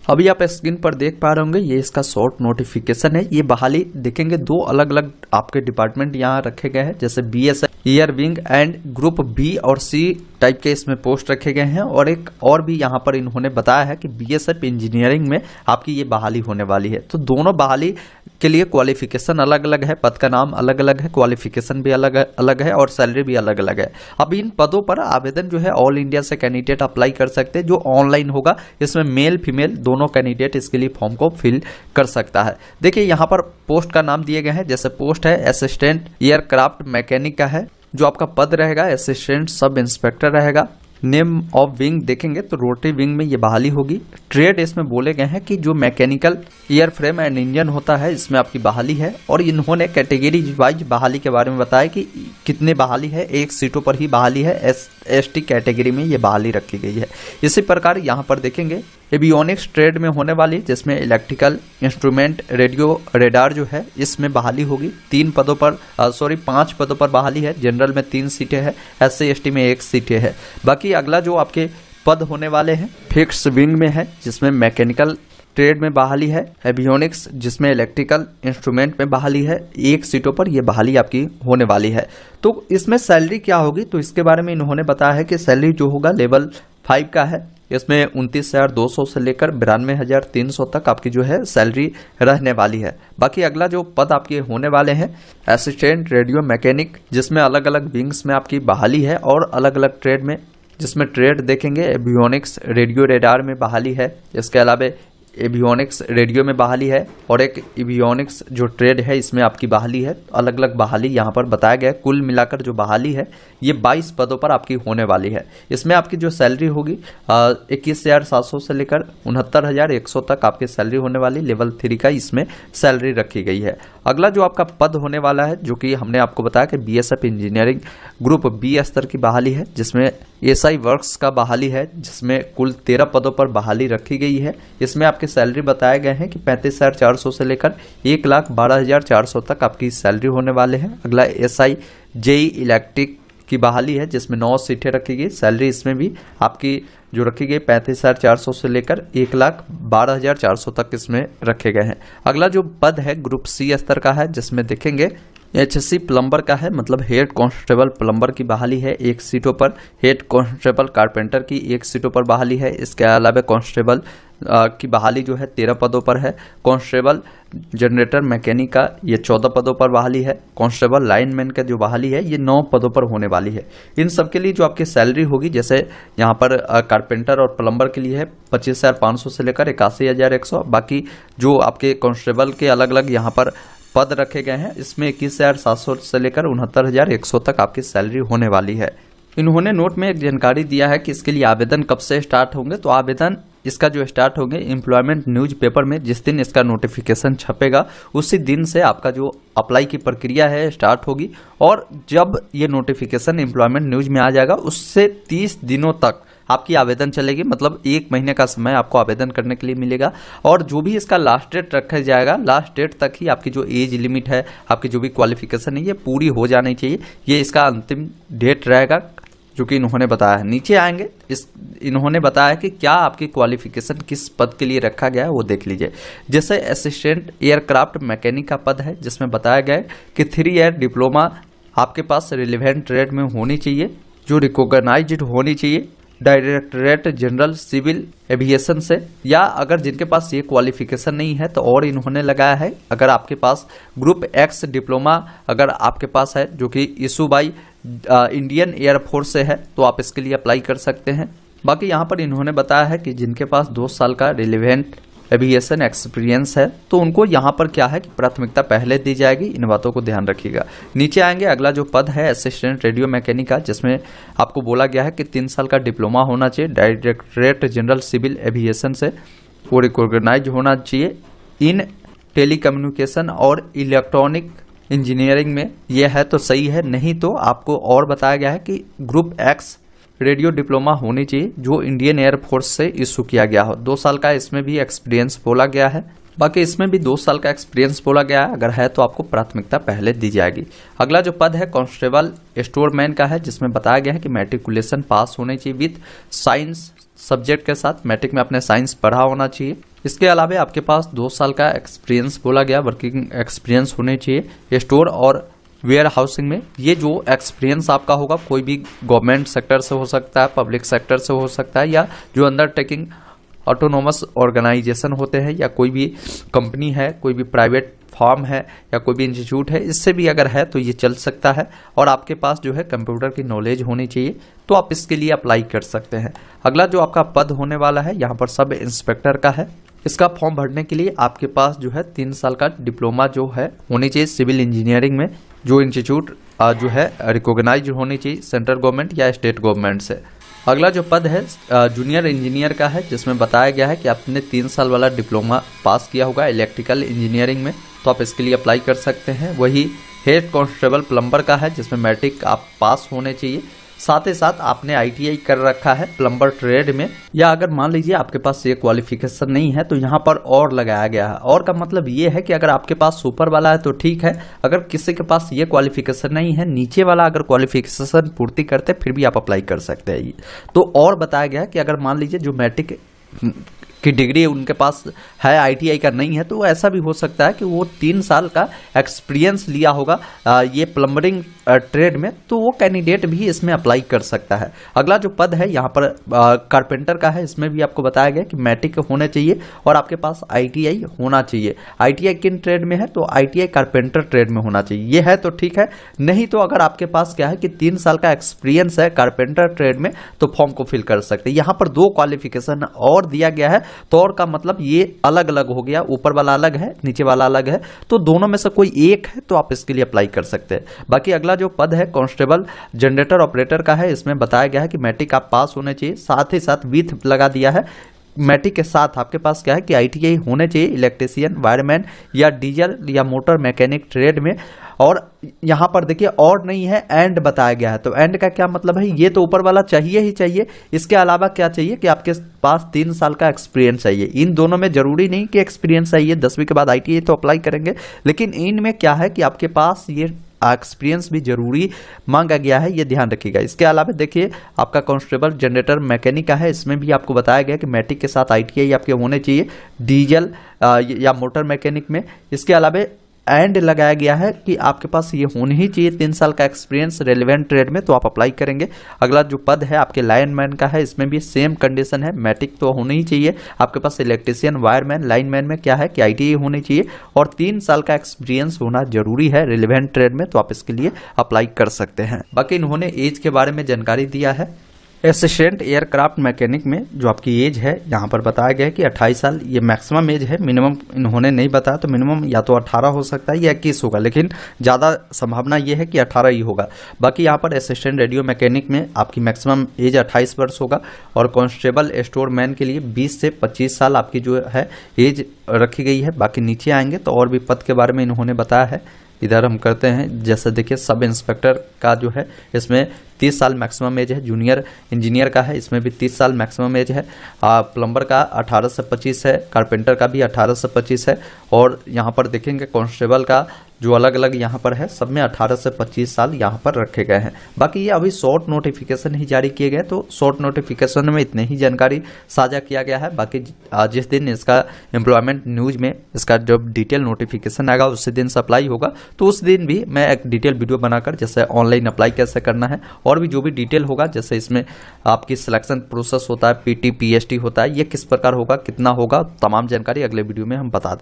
अभी आप स्क्रीन पर देख पा रहे होंगे, ये इसका शॉर्ट नोटिफिकेशन है। ये बहाली देखेंगे, दो अलग अलग आपके डिपार्टमेंट यहाँ रखे गए हैं, जैसे BSF air wing and group B और C टाइप के इसमें पोस्ट रखे गए हैं। और एक और भी यहाँ पर इन्होंने बताया है कि BSF इंजीनियरिंग में आपकी ये बहाली होने वाली है। तो दोनों बहाली के लिए क्वालिफिकेशन अलग अलग है, पद का नाम अलग अलग है, क्वालिफिकेशन भी अलग अलग है और सैलरी भी अलग अलग है। अब इन पदों पर आवेदन जो है ऑल इंडिया से कैंडिडेट अप्लाई कर सकते हैं, जो ऑनलाइन होगा। इसमें मेल फीमेल दोनों कैंडिडेट इसके लिए फॉर्म को फिल कर सकता है। देखिए यहाँ पर पोस्ट का नाम दिए गए हैं, जैसे पोस्ट है असिस्टेंट एयरक्राफ्ट मैकेनिक का है, जो आपका पद रहेगा असिस्टेंट सब इंस्पेक्टर रहेगा। नेम ऑफ विंग देखेंगे तो रोटरी विंग में ये बहाली होगी। ट्रेड इसमें बोले गए हैं कि जो mechanical air frame and engine होता है, इसमें आपकी बहाली है। और इन्होंने कैटेगरी वाइज बहाली के बारे में बताया कि कितने बहाली है, 1 सीटों पर ही बहाली है, ST कैटेगरी में ये बहाली रखी गई है। इसी प्रकार यहाँ पर देखेंगे एवियोनिक्स ट्रेड में होने वाली, जिसमें इलेक्ट्रिकल इंस्ट्रूमेंट रेडियो रेडार जो है, इसमें बहाली होगी। 5 पदों पर बहाली है। जनरल में 3 सीटें हैं, SC ST में 1 सीटें है। बाकी अगला जो आपके पद होने वाले हैं, फिक्स विंग में है, जिसमें मैकेनिकल ट्रेड में बहाली है। एवियोनिक्स जिसमें इलेक्ट्रिकल इंस्ट्रूमेंट में बहाली है, 1 सीटों पर यह बहाली आपकी होने वाली है। तो इसमें सैलरी क्या होगी, तो इसके बारे में इन्होंने बताया है कि सैलरी जो होगा लेवल 5 का है। इसमें 29,200 से लेकर 92,300 तक आपकी जो है सैलरी रहने वाली है। बाकी अगला जो पद आपके होने वाले हैं, असिस्टेंट रेडियो मैकेनिक, जिसमें अलग अलग विंग्स में आपकी बहाली है और अलग अलग ट्रेड में, जिसमें ट्रेड देखेंगे एवियोनिक्स रेडियो रेडार में बहाली है। इसके अलावा एवियोनिक्स रेडियो में बहाली है और एक एवियोनिक्स जो ट्रेड है इसमें आपकी बहाली है। अलग अलग बहाली यहाँ पर बताया गया है। कुल मिलाकर जो बहाली है ये 22 पदों पर आपकी होने वाली है। इसमें आपकी जो सैलरी होगी 21,700 से लेकर 69,100 तक आपकी सैलरी होने वाली। लेवल 3 का इसमें सैलरी रखी गई है। अगला जो आपका पद होने वाला है, जो कि हमने आपको बताया कि BSF इंजीनियरिंग ग्रुप B स्तर की बहाली है, जिसमें SI वर्क्स का बहाली है, जिसमें कुल 13 पदों पर बहाली रखी गई है। इसमें आपकी सैलरी बताए गए हैं कि 35,400 से लेकर 1,12,400 तक आपकी सैलरी होने वाले हैं। अगला SI JE इलेक्ट्रिक की बहाली है, जिसमें 9 सीटें रखी गई। सैलरी इसमें भी आपकी जो रखी गई 35,400 से लेकर 1,12,400 तक इसमें रखे गए हैं। अगला जो पद है ग्रुप C स्तर का है, जिसमें देखेंगे HC प्लम्बर का है, मतलब हेड कांस्टेबल प्लम्बर की बहाली है 1 सीटों पर। हेड कांस्टेबल कारपेंटर की 1 सीटों पर बहाली है। इसके अलावा कांस्टेबल की बहाली जो है 13 पदों पर है। कांस्टेबल जनरेटर मैकेनिक का ये 14 पदों पर बहाली है। कांस्टेबल लाइनमैन का जो बहाली है ये 9 पदों पर होने वाली है। इन सब के लिए जो आपकी सैलरी होगी, जैसे यहाँ पर कारपेंटर और प्लम्बर के लिए है 25,500 से लेकर 81,100। बाकी जो आपके कांस्टेबल के अलग अलग यहाँ पर पद रखे गए हैं, इसमें 21,700 से लेकर 69,100 तक आपकी सैलरी होने वाली है। इन्होंने नोट में एक जानकारी दिया है कि इसके लिए आवेदन कब से स्टार्ट होंगे। तो आवेदन इसका जो स्टार्ट होंगे एम्प्लॉयमेंट न्यूज पेपर में, जिस दिन इसका नोटिफिकेशन छपेगा उसी दिन से आपका जो अप्लाई की प्रक्रिया है स्टार्ट होगी। और जब ये नोटिफिकेशन एम्प्लॉयमेंट न्यूज में आ जाएगा, उससे 30 दिनों तक आपकी आवेदन चलेगी, मतलब 1 महीने का समय आपको आवेदन करने के लिए मिलेगा। और जो भी इसका लास्ट डेट रखा जाएगा, लास्ट डेट तक ही आपकी जो एज लिमिट है, आपकी जो भी क्वालिफिकेशन है, ये पूरी हो जानी चाहिए। ये इसका अंतिम डेट रहेगा, जो कि इन्होंने बताया है। नीचे आएंगे, इन्होंने बताया कि क्या आपकी क्वालिफिकेशन किस पद के लिए रखा गया है, वो देख लीजिए। जैसे असिस्टेंट एयरक्राफ्ट मैकेनिक का पद है, जिसमें बताया गया है कि 3 ईयर डिप्लोमा आपके पास रिलेवेंट ट्रेड में होनी चाहिए, जो रिकॉग्नाइज्ड होनी चाहिए डायरेक्टरेट जनरल सिविल एविएशन से। या अगर जिनके पास ये क्वालिफिकेशन नहीं है, तो और इन्होंने लगाया है अगर आपके पास ग्रुप X डिप्लोमा अगर आपके पास है, जो कि इशू बाई इंडियन एयरफोर्स से है, तो आप इसके लिए अप्लाई कर सकते हैं। बाकी यहाँ पर इन्होंने बताया है कि जिनके पास 2 साल का रिलेवेंट एविएशन एक्सपीरियंस है, तो उनको यहाँ पर क्या है कि प्राथमिकता पहले दी जाएगी। इन बातों को ध्यान रखिएगा। नीचे आएंगे, अगला जो पद है असिस्टेंट रेडियो मैकेनिक का, जिसमें आपको बोला गया है कि 3 साल का डिप्लोमा होना चाहिए डायरेक्टरेट जनरल सिविल एविएशन से, वो रिकॉग्नाइज होना चाहिए इन टेलीकम्युनिकेशन और इलेक्ट्रॉनिक इंजीनियरिंग में। यह है तो सही है, नहीं तो आपको और बताया गया है कि ग्रुप X रेडियो डिप्लोमा होनी चाहिए, जो इंडियन एयरफोर्स से इशू किया गया हो। 2 साल का इसमें भी एक्सपीरियंस बोला गया है। बाकी इसमें भी 2 साल का एक्सपीरियंस बोला गया है। अगर है तो आपको प्राथमिकता पहले दी जाएगी। अगला जो पद है कांस्टेबल स्टोरमैन का है, जिसमें बताया गया है कि मैट्रिकुलेशन पास होनी चाहिए विथ साइंस सब्जेक्ट के साथ। मैट्रिक में आपने साइंस पढ़ा होना चाहिए। इसके अलावा आपके पास 2 साल का एक्सपीरियंस बोला गया, वर्किंग एक्सपीरियंस होने चाहिए स्टोर और वेयर हाउसिंग में। ये जो एक्सपीरियंस आपका होगा कोई भी गवर्नमेंट सेक्टर से हो सकता है, पब्लिक सेक्टर से हो सकता है, या जो अंडरटेकिंग ऑटोनोमस ऑर्गेनाइजेशन होते हैं, या कोई भी कंपनी है, कोई भी प्राइवेट फॉर्म है, या कोई भी इंस्टीट्यूट है, इससे भी अगर है तो ये चल सकता है। और आपके पास जो है कंप्यूटर की नॉलेज होनी चाहिए, तो आप इसके लिए अप्लाई कर सकते हैं। अगला जो आपका पद होने वाला है यहाँ पर सब इंस्पेक्टर का है। इसका फॉर्म भरने के लिए आपके पास जो है 3 साल का डिप्लोमा जो है होनी चाहिए सिविल इंजीनियरिंग में, जो इंस्टीट्यूट जो है रिकॉग्नाइज होनी चाहिए सेंट्रल गवर्नमेंट या स्टेट गवर्नमेंट से। अगला जो पद है जूनियर इंजीनियर का है, जिसमें बताया गया है कि आपने 3 साल वाला डिप्लोमा पास किया होगा इलेक्ट्रिकल इंजीनियरिंग में, तो आप इसके लिए अप्लाई कर सकते हैं। वही हेड कांस्टेबल प्लम्बर का है, जिसमें मैट्रिक आप पास होने चाहिए। साथ ही साथ आपने ITI कर रखा है प्लम्बर ट्रेड में, या अगर मान लीजिए आपके पास ये क्वालिफिकेशन नहीं है तो यहाँ पर और लगाया गया है। और का मतलब ये है कि अगर आपके पास सुपर वाला है तो ठीक है, अगर किसी के पास ये क्वालिफिकेशन नहीं है, नीचे वाला अगर क्वालिफिकेशन पूर्ति करते फिर भी आप अप्लाई कर सकते हैं। तो और बताया गया कि अगर मान लीजिए जो मैट्रिक की डिग्री उनके पास है, ITI का नहीं है, तो ऐसा भी हो सकता है कि वो 3 साल का एक्सपीरियंस लिया होगा ये प्लम्बरिंग ट्रेड में, तो वो कैंडिडेट भी इसमें अप्लाई कर सकता है। अगला जो पद है यहाँ पर कारपेंटर का है, इसमें भी आपको बताया गया कि मैट्रिक होने चाहिए और आपके पास ITI होना चाहिए। ITI किन ट्रेड में है, तो ITI कारपेंटर ट्रेड में होना चाहिए। ये है तो ठीक है, नहीं तो अगर आपके पास क्या है कि 3 साल का एक्सपीरियंस है कारपेंटर ट्रेड में, तो फॉर्म को फिल कर सकते हैं। यहाँ पर 2 क्वालिफिकेशन और दिया गया है, तो और का मतलब ये अलग अलग हो गया, ऊपर वाला अलग है, नीचे वाला अलग है, तो दोनों में से कोई एक है तो आप इसके लिए अप्लाई कर सकते हैं। बाकी अगला जो पद है कांस्टेबल जनरेटर ऑपरेटर का है, इसमें बताया गया है कि मैट्रिक आप पास होने चाहिए, साथ ही साथ विथ लगा दिया है। मैट्रिक के साथ आपके पास क्या है कि ITI होने चाहिए इलेक्ट्रीशियन, वायरमैन या डीजल या मोटर मैकेनिक ट्रेड में। और यहाँ पर देखिए और नहीं है, एंड बताया गया है। तो एंड का क्या मतलब है, ये तो ऊपर वाला चाहिए ही चाहिए, इसके अलावा क्या चाहिए कि आपके पास 3 साल का एक्सपीरियंस चाहिए। इन दोनों में जरूरी नहीं कि एक्सपीरियंस चाहिए, 10वीं के बाद ITI तो अप्लाई करेंगे, लेकिन इनमें क्या है कि आपके पास ये एक्सपीरियंस भी जरूरी मांगा गया है, ये ध्यान रखिएगा। इसके अलावा देखिए आपका कांस्टेबल जनरेटर मैकेनिक का है, इसमें भी आपको बताया गया कि मैट्रिक के साथ ITI आपके होने चाहिए डीजल या मोटर मैकेनिक में। इसके अलावा एंड लगाया गया है कि आपके पास ये होनी ही चाहिए 3 साल का एक्सपीरियंस रेलिवेंट ट्रेड में, तो आप अप्लाई करेंगे। अगला जो पद है आपके लाइनमैन का है, इसमें भी सेम कंडीशन है, मैट्रिक तो होनी ही चाहिए आपके पास। इलेक्ट्रीशियन, वायरमैन, लाइनमैन में क्या है कि ITI होनी चाहिए और 3 साल का एक्सपीरियंस होना जरूरी है रेलिवेंट ट्रेड में, तो आप इसके लिए अप्लाई कर सकते हैं। बाकी इन्होंने एज के बारे में जानकारी दिया है। असिस्टेंट एयरक्राफ्ट मैकेनिक में जो आपकी एज है यहाँ पर बताया गया है कि 28 साल ये मैक्सिमम एज है, मिनिमम इन्होंने नहीं बताया, तो मिनिमम या तो 18 हो सकता है या 21 होगा, लेकिन ज़्यादा संभावना ये है कि 18 ही होगा। बाकी यहाँ पर असिस्टेंट रेडियो मैकेनिक में आपकी मैक्सिमम एज 28 वर्ष होगा और कांस्टेबल स्टोर मैन के लिए 20 से 25 साल आपकी जो है एज रखी गई है। बाकी नीचे आएंगे तो और भी पद के बारे में इन्होंने बताया है, इधर हम करते हैं। जैसे देखिए सब इंस्पेक्टर का जो है इसमें 30 साल मैक्सिमम एज है, जूनियर इंजीनियर का है इसमें भी 30 साल मैक्सिमम एज है, प्लम्बर का 18 से 25 है, कारपेंटर का भी 18 से 25 है, और यहाँ पर देखेंगे कांस्टेबल का जो अलग अलग यहाँ पर है सब में 18 से 25 साल यहाँ पर रखे गए हैं। बाकी ये अभी शॉर्ट नोटिफिकेशन ही जारी किए गए, तो शॉर्ट नोटिफिकेशन में इतने ही जानकारी साझा किया गया है। बाकी जिस दिन इसका एम्प्लॉयमेंट न्यूज में इसका जब डिटेल नोटिफिकेशन आएगा उसी दिन से अप्लाई होगा, तो उस दिन भी मैं एक डिटेल वीडियो बनाकर जैसे ऑनलाइन अप्लाई कैसे करना है और भी जो भी डिटेल होगा, जैसे इसमें आपकी सिलेक्शन प्रोसेस होता है, PT PST होता है, ये किस प्रकार होगा, कितना होगा, तमाम जानकारी अगले वीडियो में हम बता दें।